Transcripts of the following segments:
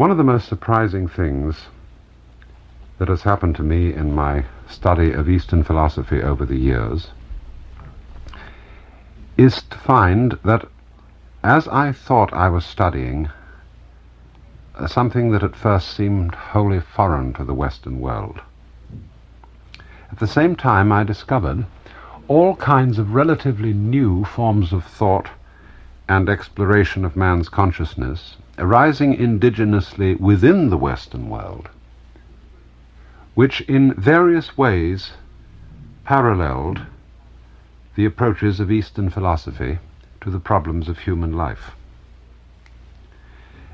One of the most surprising things that has happened to me in my study of Eastern philosophy over the years is to find that as I thought I was studying something that at first seemed wholly foreign to the Western world, at the same time I discovered all kinds of relatively new forms of thought and exploration of man's consciousness arising indigenously within the Western world, which in various ways paralleled the approaches of Eastern philosophy to the problems of human life.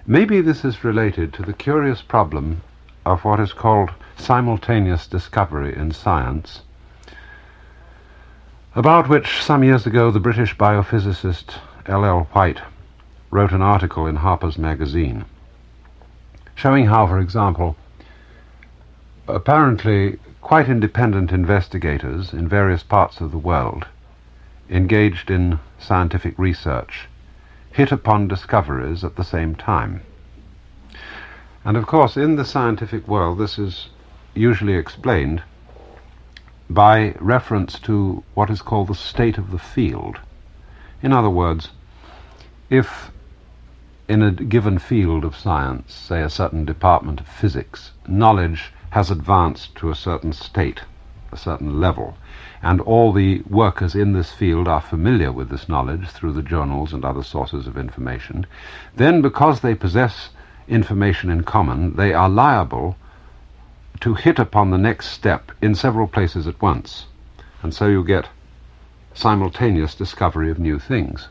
Maybe this is related to the curious problem of what is called simultaneous discovery in science, about which some years ago the British biophysicist L.L. White wrote an article in Harper's Magazine, showing how, for example, apparently quite independent investigators in various parts of the world engaged in scientific research hit upon discoveries at the same time. And of course, in the scientific world, this is usually explained by reference to what is called the state of the field. In other words, if in a given field of science, say a certain department of physics, knowledge has advanced to a certain state, a certain level, and all the workers in this field are familiar with this knowledge through the journals and other sources of information, then because they possess information in common, they are liable to hit upon the next step in several places at once. And so you get simultaneous discovery of new things.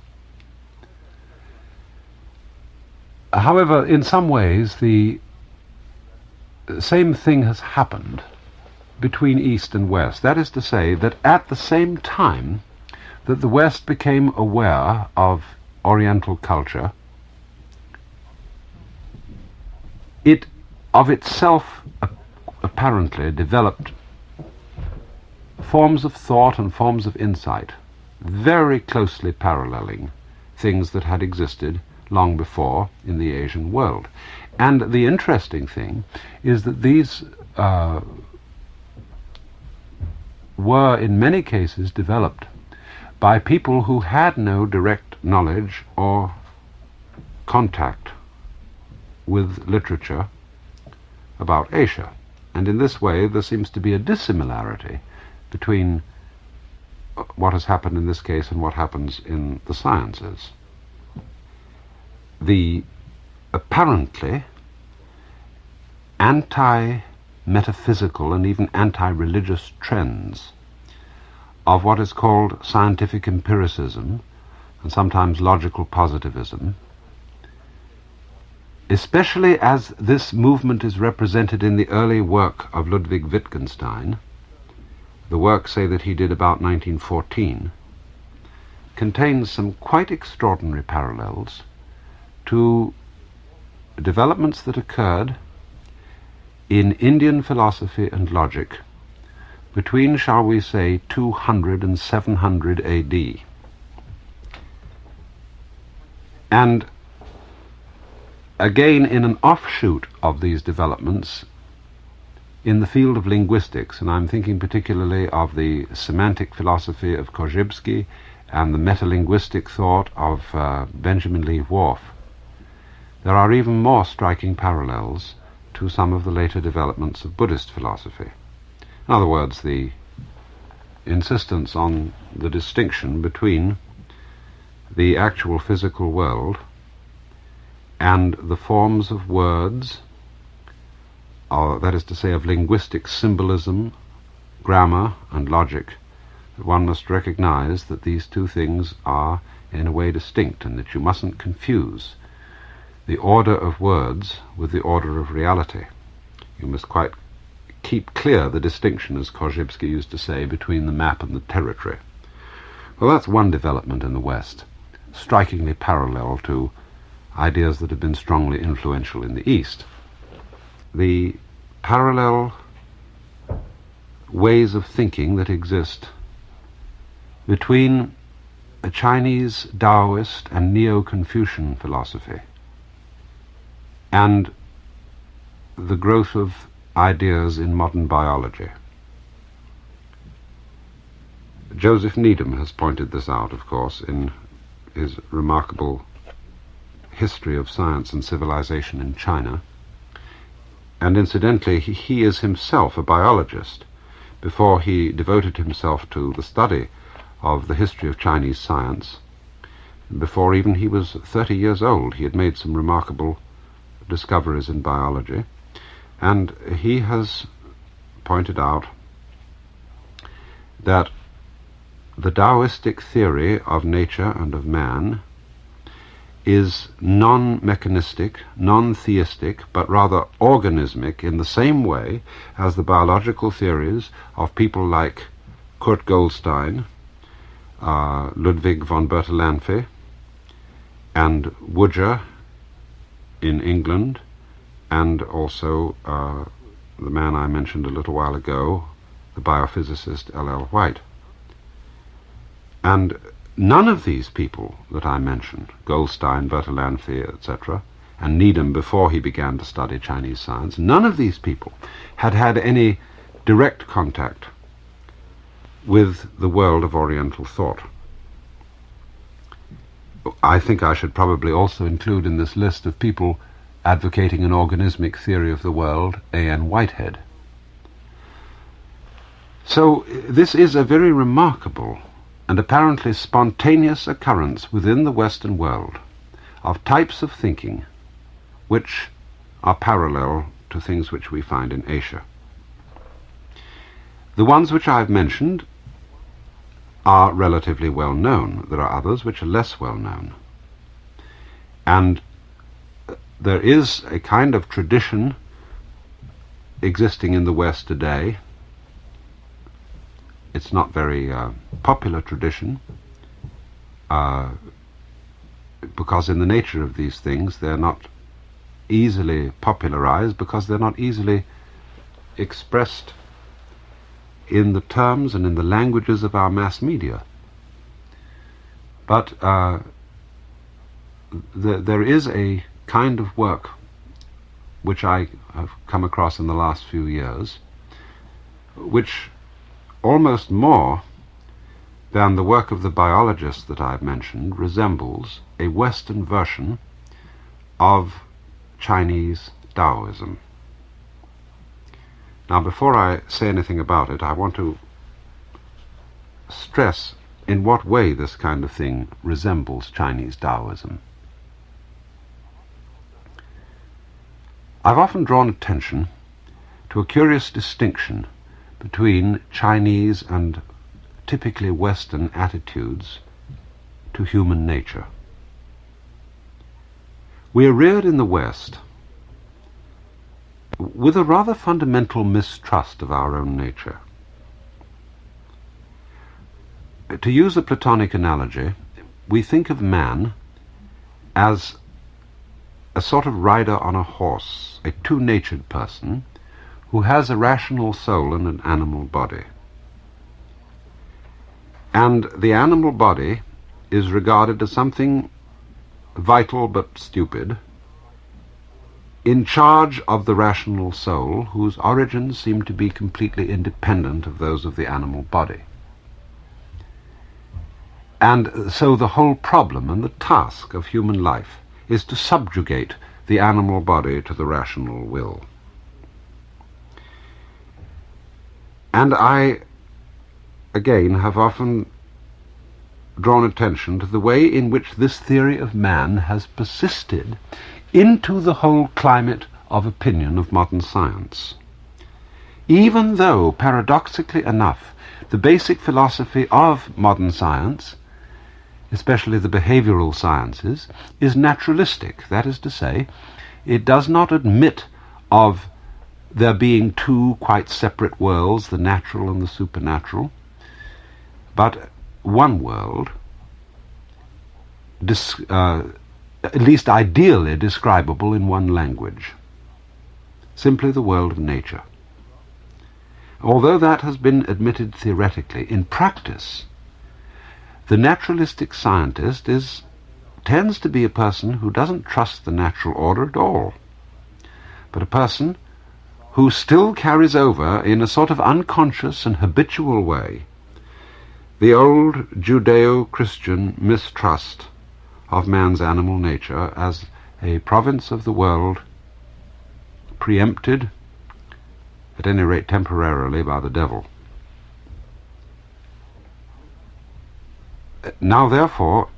However, in some ways, the same thing has happened between East and West. That is to say, that at the same time that the West became aware of Oriental culture, it of itself apparently developed forms of thought and forms of insight very closely paralleling things that had existed long before in the Asian world. And the interesting thing is that these were in many cases developed by people who had no direct knowledge or contact with literature about Asia. And in this way there seems to be a dissimilarity between what has happened in this case and what happens in the sciences. The apparently anti-metaphysical and even anti-religious trends of what is called scientific empiricism and sometimes logical positivism, especially as this movement is represented in the early work of Ludwig Wittgenstein, the work, say, that he did about 1914, contains some quite extraordinary parallels to developments that occurred in Indian philosophy and logic between, shall we say, 200 and 700 AD. And again, in an offshoot of these developments in the field of linguistics, and I'm thinking particularly of the semantic philosophy of Korzybski and the metalinguistic thought of Benjamin Lee Whorf, there are even more striking parallels to some of the later developments of Buddhist philosophy. In other words, the insistence on the distinction between the actual physical world and the forms of words, that is to say, of linguistic symbolism, grammar, and logic, that one must recognize that these two things are in a way distinct, and that you mustn't confuse the order of words with the order of reality. You must quite keep clear the distinction, as Korzybski used to say, between the map and the territory. Well, that's one development in the West, strikingly parallel to ideas that have been strongly influential in the East. The parallel ways of thinking that exist between a Chinese Taoist and Neo-Confucian philosophy and the growth of ideas in modern biology. Joseph Needham has pointed this out, of course, in his remarkable history of science and civilization in China. And incidentally, he is himself a biologist. Before he devoted himself to the study of the history of Chinese science, before even he was 30 years old, he had made some remarkable discoveries in biology. And he has pointed out that the Taoistic theory of nature and of man is non-mechanistic, non-theistic, but rather organismic in the same way as the biological theories of people like Kurt Goldstein, Ludwig von Bertalanffy, and Wooger in England, and also the man I mentioned a little while ago, the biophysicist L.L. White. And none of these people that I mentioned, Goldstein, Bertalanffy, etc., and Needham before he began to study Chinese science, none of these people had had any direct contact with the world of Oriental thought. I think I should probably also include in this list of people advocating an organismic theory of the world, A.N. Whitehead. So this is a very remarkable and apparently spontaneous occurrence within the Western world of types of thinking which are parallel to things which we find in Asia. The ones which I've mentioned are relatively well known. There are others which are less well known. And there is a kind of tradition existing in the West today. It's not very popular tradition, because in the nature of these things they're not easily popularized, because they're not easily expressed in the terms and in the languages of our mass media. But there is a kind of work which I have come across in the last few years, which almost more than the work of the biologists that I've mentioned resembles a Western version of Chinese Taoism. Now, before I say anything about it, I want to stress in what way this kind of thing resembles Chinese Taoism. I've often drawn attention to a curious distinction between Chinese and typically Western attitudes to human nature. We are reared in the West with a rather fundamental mistrust of our own nature. To use a Platonic analogy, we think of man as a sort of rider on a horse, a two-natured person who has a rational soul and an animal body. And the animal body is regarded as something vital but stupid, in charge of the rational soul, whose origins seem to be completely independent of those of the animal body. And so the whole problem and the task of human life is to subjugate the animal body to the rational will. And I, again, have often drawn attention to the way in which this theory of man has persisted into the whole climate of opinion of modern science. Even though, paradoxically enough, the basic philosophy of modern science, especially the behavioral sciences, is naturalistic. That is to say, it does not admit of there being two quite separate worlds, the natural and the supernatural, but one world, at least ideally describable in one language, simply the world of nature. Although that has been admitted theoretically, in practice, the naturalistic scientist tends to be a person who doesn't trust the natural order at all, but a person who still carries over in a sort of unconscious and habitual way the old Judeo-Christian mistrust of man's animal nature as a province of the world preempted, at any rate temporarily, by the devil. Now, therefore,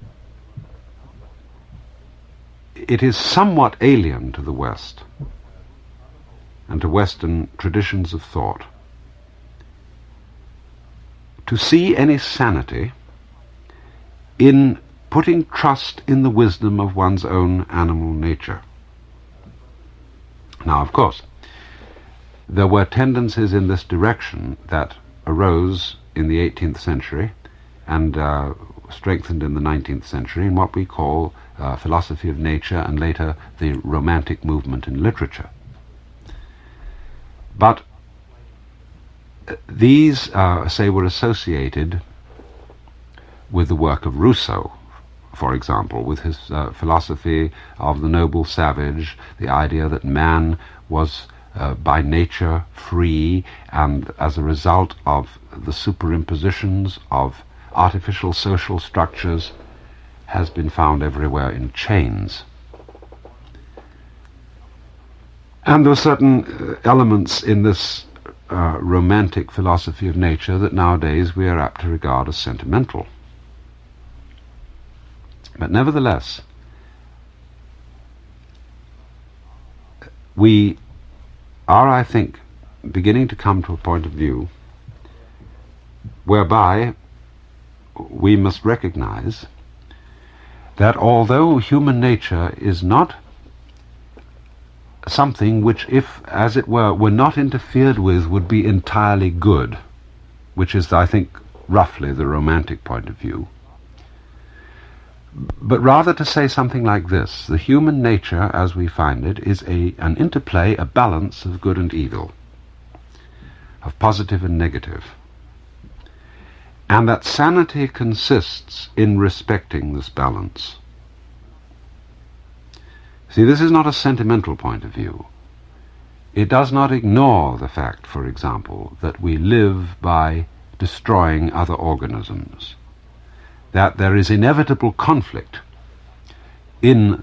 it is somewhat alien to the West and to Western traditions of thought to see any sanity in putting trust in the wisdom of one's own animal nature. Now, of course, there were tendencies in this direction that arose in the 18th century and strengthened in the 19th century in what we call philosophy of nature and later the Romantic movement in literature. But these, say, were associated with the work of Rousseau, for example, with his philosophy of the noble savage, the idea that man was by nature free, and as a result of the superimpositions of artificial social structures has been found everywhere in chains. And there are certain elements in this romantic philosophy of nature that nowadays we are apt to regard as sentimental. But nevertheless, we are, I think, beginning to come to a point of view whereby we must recognize that although human nature is not something which, if, as it were not interfered with, would be entirely good, which is, I think, roughly the romantic point of view, but rather to say something like this: the human nature, as we find it, is an interplay, a balance of good and evil, of positive and negative, and that sanity consists in respecting this balance. See, this is not a sentimental point of view. It does not ignore the fact, for example, that we live by destroying other organisms, that there is inevitable conflict in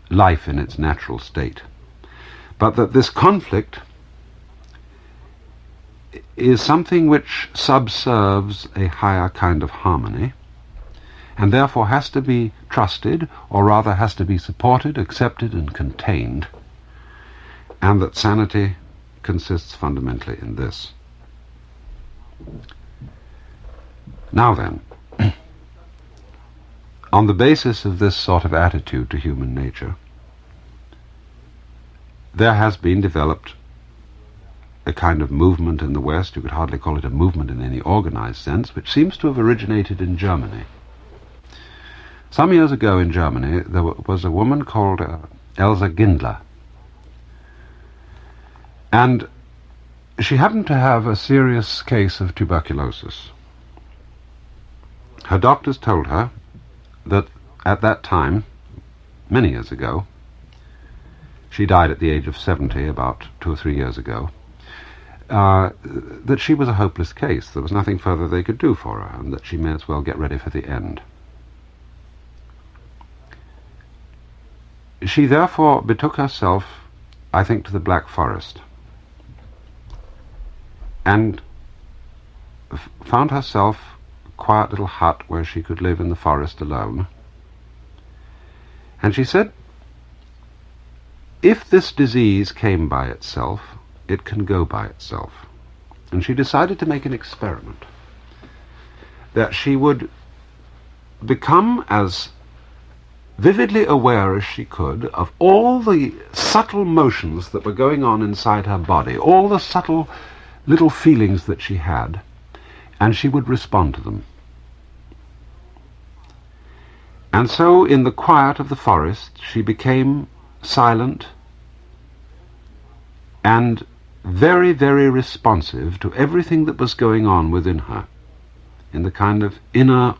life in its natural state, but that this conflict is something which subserves a higher kind of harmony, and therefore has to be trusted, or rather has to be supported, accepted, and contained, and that sanity consists fundamentally in this. Now then, on the basis of this sort of attitude to human nature, there has been developed a kind of movement in the West. You could hardly call it a movement in any organized sense, which seems to have originated in Germany. Some years ago in Germany, there was a woman called Elsa Gindler, and she happened to have a serious case of tuberculosis. Her doctors told her that at that time, many years ago, she died at the age of 70, about 2 or 3 years ago, that she was a hopeless case. There was nothing further they could do for her, and that she may as well get ready for the end. She therefore betook herself, I think, to the Black Forest, and found herself a quiet little hut where she could live in the forest alone. And she said, if this disease came by itself, it can go by itself. And she decided to make an experiment, that she would become as vividly aware as she could of all the subtle motions that were going on inside her body, all the subtle little feelings that she had, and she would respond to them. And so, in the quiet of the forest, she became silent and very, very responsive to everything that was going on within her, in the kind of inner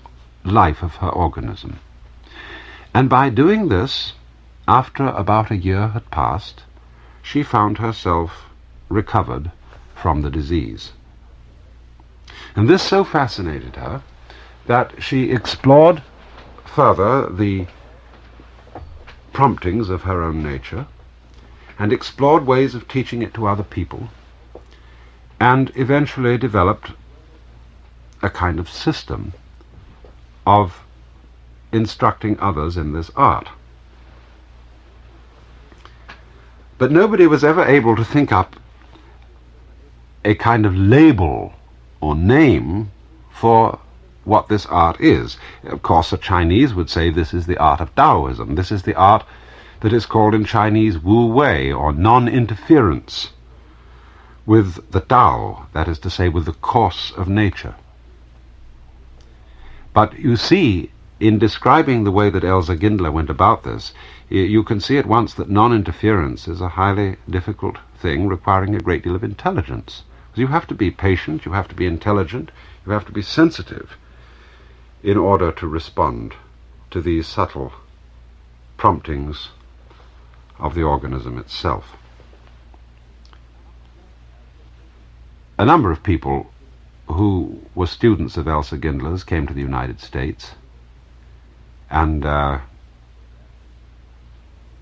life of her organism. And by doing this, after about a year had passed, she found herself recovered from the disease. And this so fascinated her that she explored further the promptings of her own nature and explored ways of teaching it to other people, and eventually developed a kind of system of instructing others in this art. But nobody was ever able to think up a kind of label or name for what this art is. Of course, the Chinese would say this is the art of Taoism. This is the art that is called in Chinese Wu Wei, or non-interference with the Tao, that is to say, with the course of nature. But you see, in describing the way that Elsa Gindler went about this, you can see at once that non-interference is a highly difficult thing requiring a great deal of intelligence. You have to be patient, you have to be intelligent, you have to be sensitive in order to respond to these subtle promptings of the organism itself. A number of people who were students of Elsa Gindler's came to the United States and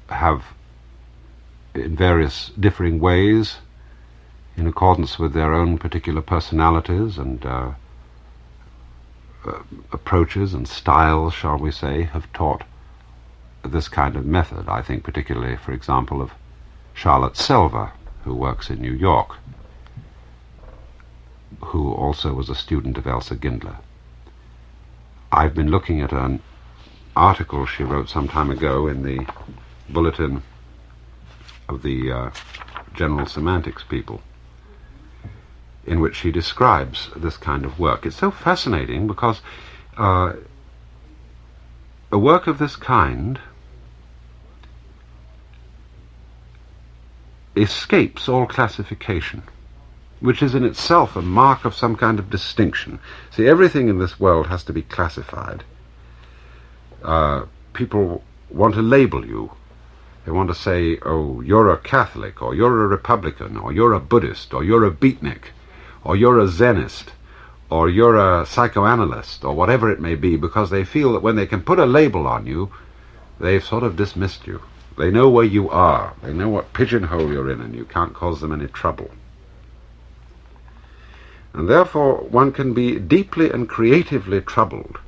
have, in various differing ways, in accordance with their own particular personalities and approaches and styles, shall we say, have taught this kind of method. I think particularly, for example, of Charlotte Selver, who works in New York, who also was a student of Elsa Gindler. I've been looking at an article she wrote some time ago in the bulletin of the General Semantics people, in which she describes this kind of work. It's so fascinating because a work of this kind escapes all classification, which is in itself a mark of some kind of distinction. See, everything in this world has to be classified. People want to label you. They want to say, oh, you're a Catholic, or you're a Republican, or you're a Buddhist, or you're a beatnik, or you're a Zenist, or you're a psychoanalyst, or whatever it may be, because they feel that when they can put a label on you, they've sort of dismissed you. They know where you are. They know what pigeonhole you're in, and you can't cause them any trouble. And therefore one can be deeply and creatively troubled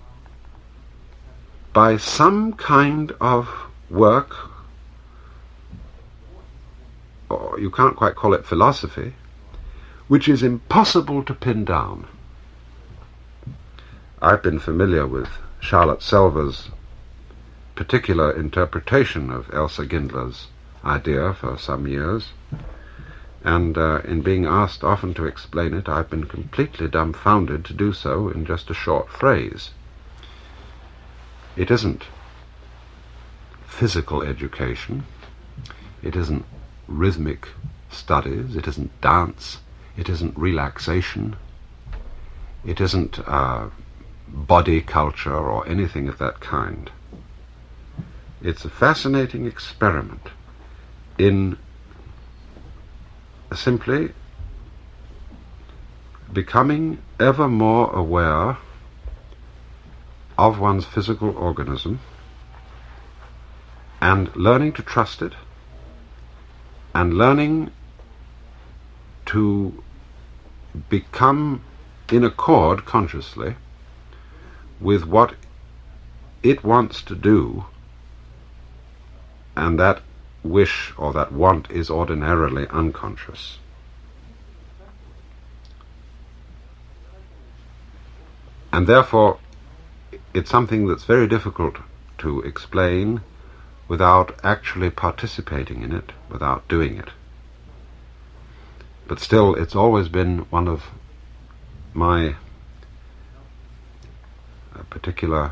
by some kind of work, or you can't quite call it philosophy, which is impossible to pin down. I've been familiar with Charlotte Selver's particular interpretation of Elsa Gindler's idea for some years, and in being asked often to explain it, I've been completely dumbfounded to do so in just a short phrase. It isn't physical education, it isn't rhythmic studies, it isn't dance, it isn't relaxation, it isn't body culture or anything of that kind. It's a fascinating experiment in simply becoming ever more aware of one's physical organism and learning to trust it and learning to become in accord consciously with what it wants to do, and that wish or that want is ordinarily unconscious. And therefore it's something that's very difficult to explain without actually participating in it, without doing it. But still, it's always been one of my particular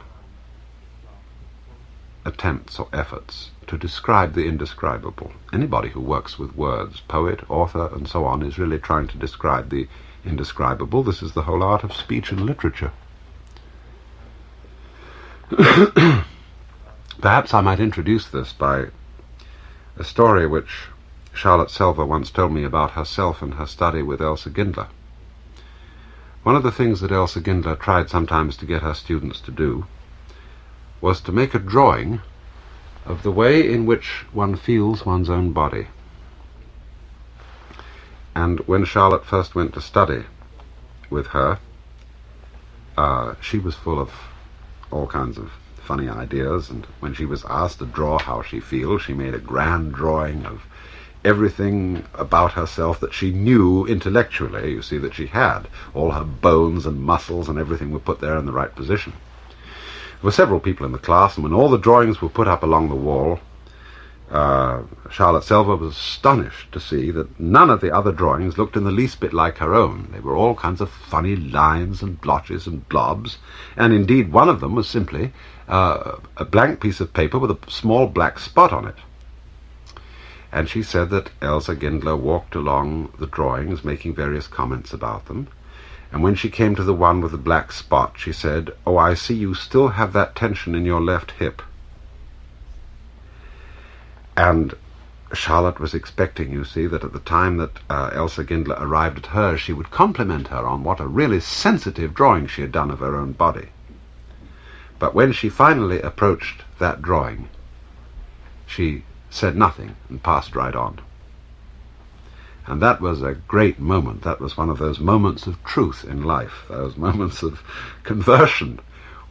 attempts or efforts to describe the indescribable. Anybody who works with words, poet, author, and so on, is really trying to describe the indescribable. This is the whole art of speech and literature. Perhaps I might introduce this by a story which Charlotte Selver once told me about herself and her study with Elsa Gindler. One of the things that Elsa Gindler tried sometimes to get her students to do was to make a drawing of the way in which one feels one's own body. And when Charlotte first went to study with her, she was full of all kinds of funny ideas, and when she was asked to draw how she feels, she made a grand drawing of everything about herself that she knew intellectually, you see, that she had. All her bones and muscles and everything were put there in the right position. There were several people in the class, and when all the drawings were put up along the wall, Charlotte Selver was astonished to see that none of the other drawings looked in the least bit like her own. They were all kinds of funny lines and blotches and blobs, and indeed one of them was simply a blank piece of paper with a small black spot on it. And she said that Elsa Gindler walked along the drawings making various comments about them, and when she came to the one with the black spot, she said, "Oh, I see you still have that tension in your left hip." And Charlotte was expecting, you see, that at the time that Elsa Gindler arrived at hers, she would compliment her on what a really sensitive drawing she had done of her own body. But when she finally approached that drawing, she said nothing and passed right on. And that was a great moment. That was one of those moments of truth in life, those moments of conversion,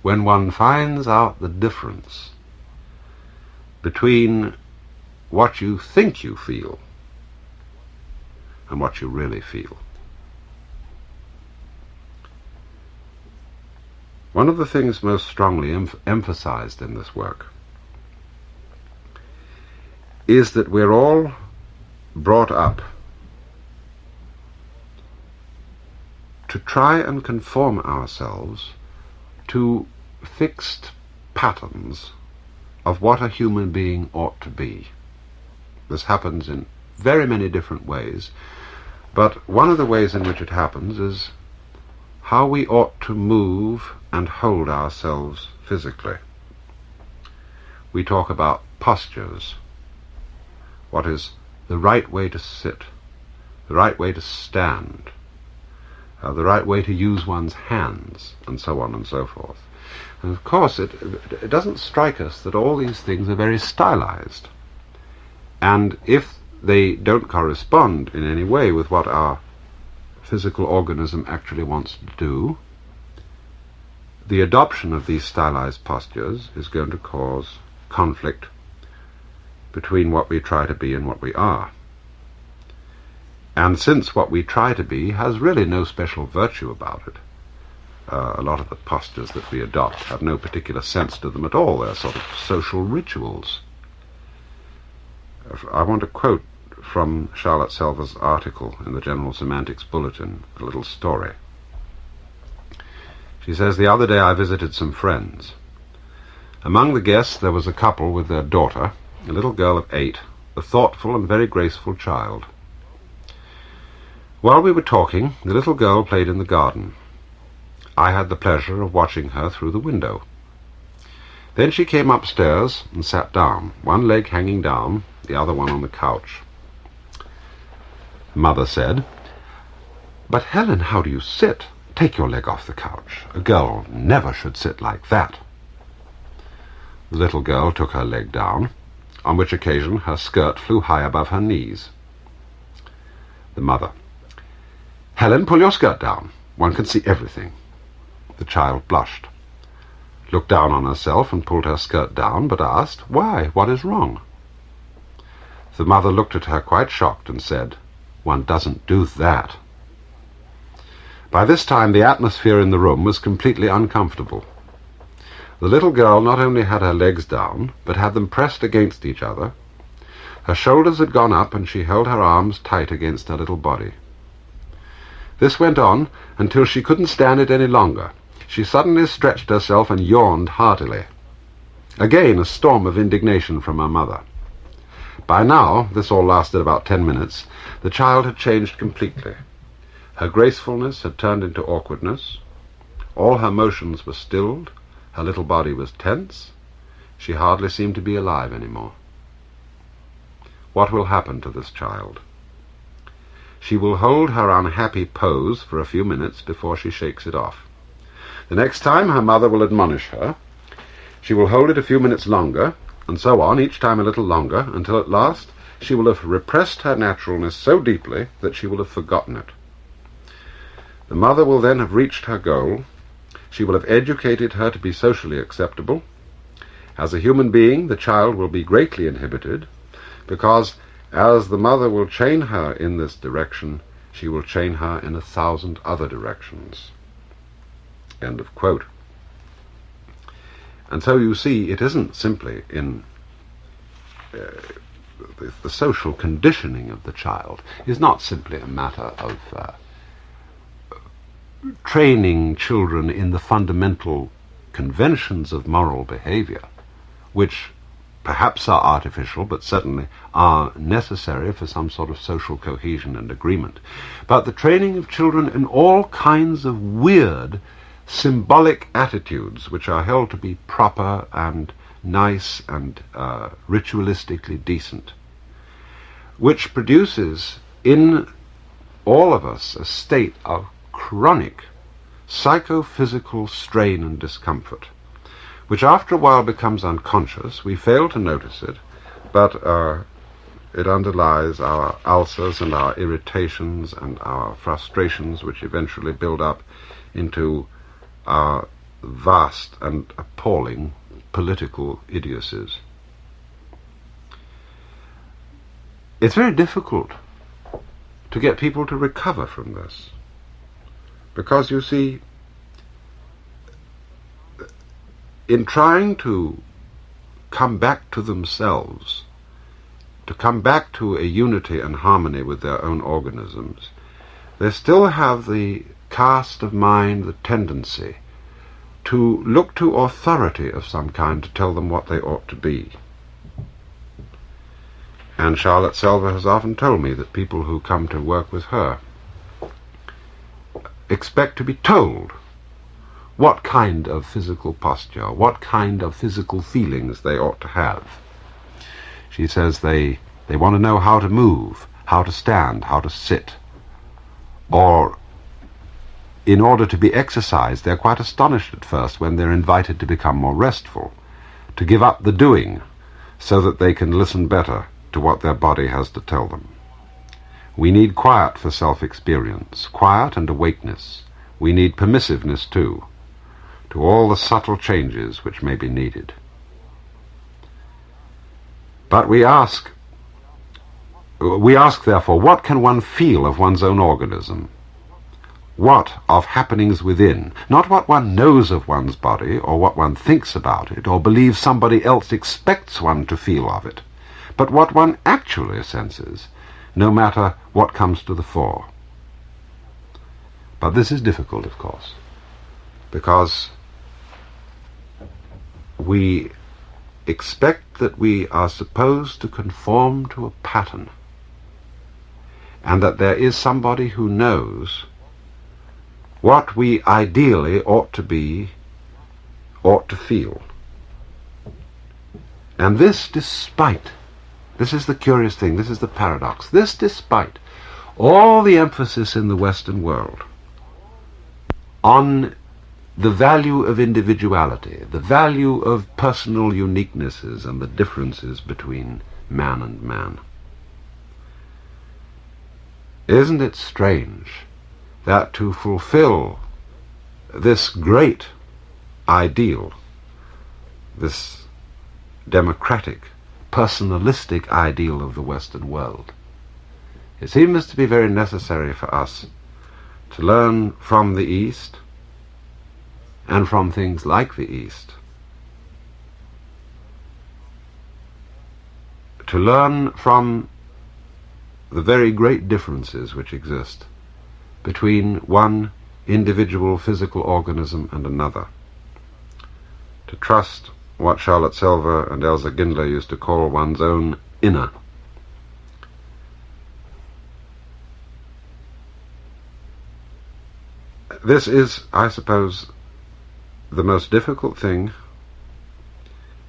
when one finds out the difference between what you think you feel and what you really feel. One of the things most strongly emphasized in this work is that we're all brought up to try and conform ourselves to fixed patterns of what a human being ought to be. This happens in very many different ways, but one of the ways in which it happens is how we ought to move and hold ourselves physically. We talk about postures. What is the right way to sit, the right way to stand, the right way to use one's hands, and so on and so forth. And of course it doesn't strike us that all these things are very stylized. And if they don't correspond in any way with what our physical organism actually wants to do, the adoption of these stylized postures is going to cause conflict between what we try to be and what we are. And since what we try to be has really no special virtue about it, a lot of the postures that we adopt have no particular sense to them at all. They're sort of social rituals. I want to quote from Charlotte Selver's article in the General Semantics Bulletin, a little story. She says, "The other day I visited some friends. Among the guests there was a couple with their daughter, a little girl of 8, a thoughtful and very graceful child. While we were talking, the little girl played in the garden. I had the pleasure of watching her through the window. Then she came upstairs and sat down, one leg hanging down, the other one on the couch. Mother said, 'But Helen, how do you sit? Take your leg off the couch. A girl never should sit like that.' The little girl took her leg down, on which occasion her skirt flew high above her knees. The mother, 'Helen, pull your skirt down. One can see everything.' The child blushed, looked down on herself and pulled her skirt down, but asked, 'Why? What is wrong?' The mother looked at her quite shocked and said, 'One doesn't do that.' By this time the atmosphere in the room was completely uncomfortable. The little girl not only had her legs down, but had them pressed against each other. Her shoulders had gone up, and she held her arms tight against her little body. This went on until she couldn't stand it any longer. She suddenly stretched herself and yawned heartily. Again a storm of indignation from her mother. By now, this all lasted about 10 minutes, the child had changed completely. Her gracefulness had turned into awkwardness. All her motions were stilled. Her little body was tense. She hardly seemed to be alive anymore. what will happen to this child. She will hold her unhappy pose for a few minutes before she shakes it off. The next time her mother will admonish her, she will hold it a few minutes longer, and so on, each time a little longer, until at last she will have repressed her naturalness so deeply that she will have forgotten it. The mother will then have reached her goal. She will have educated her to be socially acceptable. As a human being, the child will be greatly inhibited, because as the mother will chain her in this direction, she will chain her in 1,000 other directions. End of quote. And so you see, it isn't simply in the social conditioning of the child is not simply a matter of training children in the fundamental conventions of moral behavior, which perhaps are artificial, but certainly are necessary for some sort of social cohesion and agreement. But the training of children in all kinds of weird symbolic attitudes which are held to be proper and nice and ritualistically decent, which produces in all of us a state of chronic psychophysical strain and discomfort, which after a while becomes unconscious. We fail to notice it, but it underlies our ulcers and our irritations and our frustrations, which eventually build up into our vast and appalling political idiocies. It's very difficult to get people to recover from this, because you see, in trying to come back to themselves, to come back to a unity and harmony with their own organisms, they still have the cast of mind, the tendency to look to authority of some kind to tell them what they ought to be. And Charlotte Selver has often told me that people who come to work with her expect to be told what kind of physical posture, what kind of physical feelings they ought to have. She says they want to know how to move, how to stand, how to sit. Or, in order to be exercised, they're quite astonished at first when they're invited to become more restful, to give up the doing, so that they can listen better to what their body has to tell them. We need quiet for self-experience, quiet and awakeness. We need permissiveness, too, to all the subtle changes which may be needed. But we ask, therefore, what can one feel of one's own organism? What of happenings within? Not what one knows of one's body, or what one thinks about it, or believes somebody else expects one to feel of it, but what one actually senses, no matter what comes to the fore. But this is difficult, of course, because we expect that we are supposed to conform to a pattern, and that there is somebody who knows what we ideally ought to be, ought to feel. And this is the curious thing, this is the paradox, this despite all the emphasis in the Western world on the value of individuality, the value of personal uniquenesses and the differences between man and man. Isn't it strange that to fulfill this great ideal, this democratic, personalistic ideal of the Western world, it seems to be very necessary for us to learn from the East and from things like the East, to learn from the very great differences which exist between one individual physical organism and another, to trust what Charlotte Selver and Elsa Gindler used to call one's own inner. This is, I suppose, the most difficult thing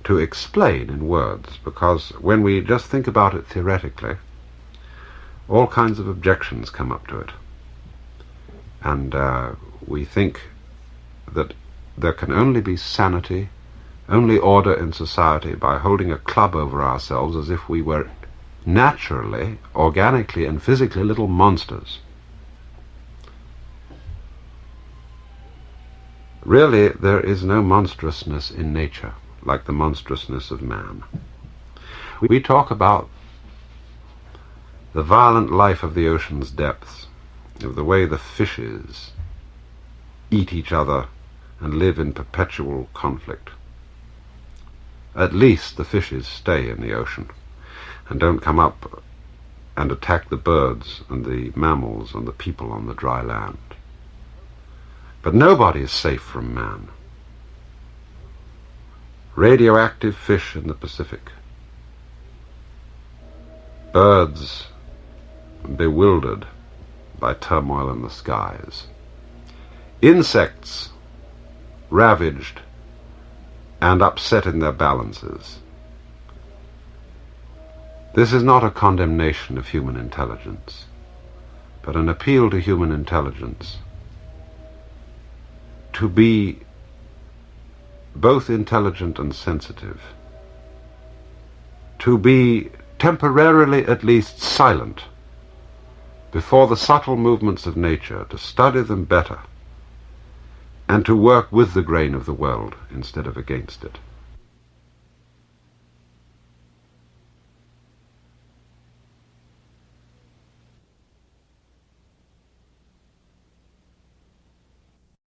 to explain in words, because when we just think about it theoretically, all kinds of objections come up to it. And we think that there can only be sanity, only order in society by holding a club over ourselves as if we were naturally, organically and physically little monsters. Really, there is no monstrousness in nature like the monstrousness of man. We talk about the violent life of the ocean's depths, of the way the fishes eat each other and live in perpetual conflict. At least the fishes stay in the ocean and don't come up and attack the birds and the mammals and the people on the dry land. But nobody is safe from man. Radioactive fish in the Pacific, birds bewildered by turmoil in the skies, insects ravaged and upset in their balances. This is not a condemnation of human intelligence, but an appeal to human intelligence to be both intelligent and sensitive, to be temporarily at least silent before the subtle movements of nature, to study them better, and to work with the grain of the world instead of against it.